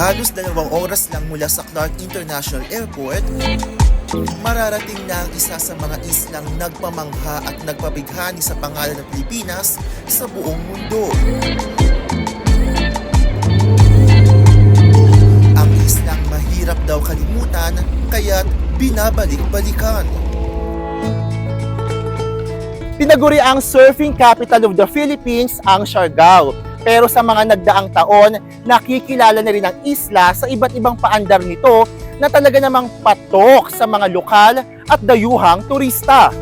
Halos 2 oras lang mula sa Clark International Airport, mararating na ang isa sa mga islang nagpamangha at nagpabighani sa pangalan ng Pilipinas sa buong mundo. Ang islang mahirap daw kalimutan, kaya't binabalik-balikan. Tinaguri ang surfing capital of the Philippines ang Siargao. Pero sa mga nagdaang taon, nakikilala na rin ang isla sa iba't ibang paandar nito na talaga namang patok sa mga lokal at dayuhang turista.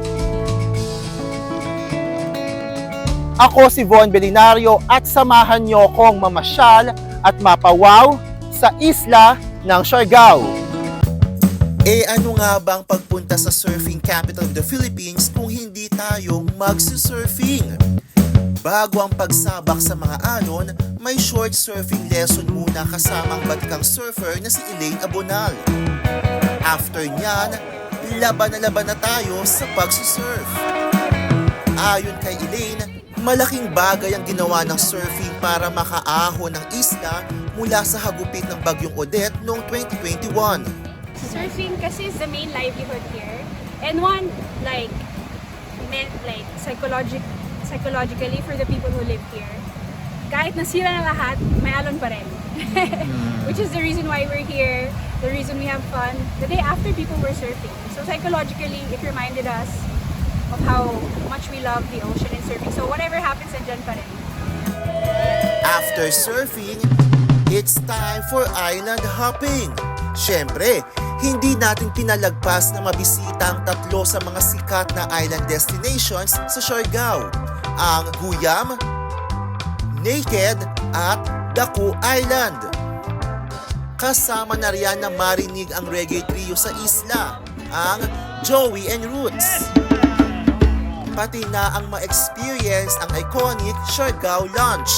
Ako si Von Belinario at samahan niyo kong mamasyal at mapawaw sa isla ng Siargao. Ano nga bang pagpunta sa surfing capital of the Philippines kung hindi tayo magsusurfing? Bago ang pagsabak sa mga alon, may short surfing lesson muna kasamang batikang surfer na si Elaine Abonal. After nyan, laban na tayo sa pagsusurf. Ayon kay Elaine, malaking bagay ang ginawa ng surfing para makaahon ng isla mula sa hagupit ng Bagyong Odette noong 2021. Surfing kasi is the main livelihood here, and one meant psychologically for the people who live here. Kahit nasira na lahat, may alon pa rin. Which is the reason why we're here, the reason we have fun. The day after, people were surfing. So psychologically, it reminded us of how much we love the ocean and surfing. So whatever happens, andyan pa rin. After surfing, it's time for island hopping. Siyempre, hindi natin pinalagpas na mabisita ang 3 sa mga sikat na island destinations sa Siargao, ang Guyam, Naked at Daku Island. Kasama na riyan na marinig ang reggae trio sa isla, ang Joey and Roots. Pati na ang ma-experience ang iconic Siargao Lunch.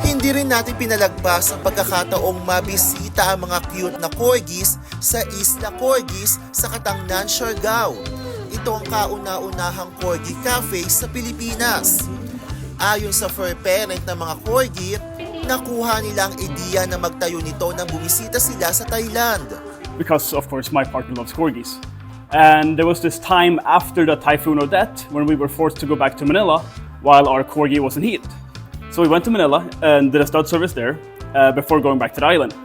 Hindi rin natin pinalagpas ang pagkakataong mabisita ang mga cute na corgis sa Isla Corgis sa Katangnan, Siargao. Ito ang kauna-unahang corgi cafe sa Pilipinas. Ayon sa fur parent ng mga corgi, nakuha nila ang ideya na magtayo nito nang bumisita sila sa Thailand. Because of course my partner loves corgis. And there was this time after the Typhoon Odette when we were forced to go back to Manila while our corgi was in heat. So we went to Manila and did a stud service there before going back to the island.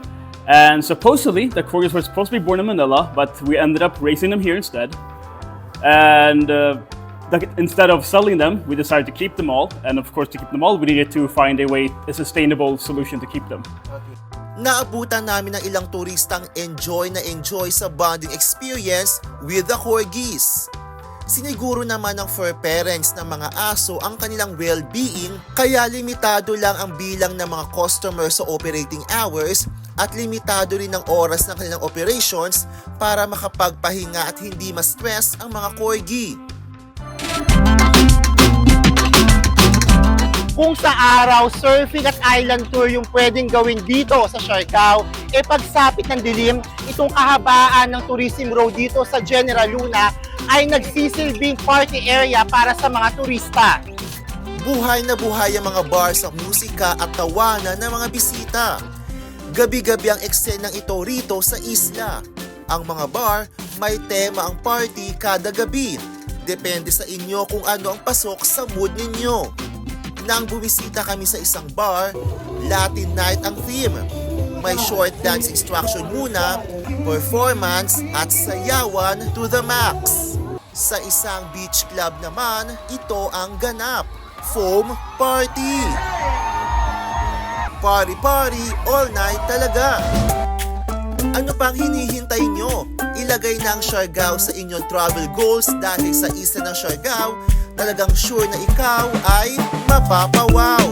And supposedly the corgis were supposed to be born in Manila, but we ended up raising them here instead. And instead of selling them, we decided to keep them all. And of course, to keep them all, we needed to find a sustainable solution to keep them. Naabutan namin ng ilang turistang enjoy sa bonding experience with the corgis. Siniguro naman ng fur parents ng mga aso ang kanilang well-being, kaya limitado lang ang bilang ng mga customers sa operating hours at limitado rin ang oras ng kanilang operations para makapagpahinga at hindi ma-stress ang mga corgi. Kung sa araw, surfing at island tour yung pwedeng gawin dito sa Siargao, pagsapit ng dilim, itong kahabaan ng tourism road dito sa General Luna ay nagsisilbing party area para sa mga turista. Buhay na buhay ang mga bar sa musika at tawanan ng mga bisita. Gabi-gabi ang eksenang ito rito sa isla. Ang mga bar, may tema ang party kada gabi. Depende sa inyo kung ano ang pasok sa mood ninyo. Nang bumisita kami sa isang bar, Latin night ang theme. May short dance instruction muna, performance at sayawan to the max. Sa isang beach club naman, ito ang ganap, foam party. Party all night talaga. Ano pang hinihintay nyo? Ilagay na ang Siargao sa inyong travel goals dahil sa isla ng Siargao, talagang sure na ikaw ay mapapawaw.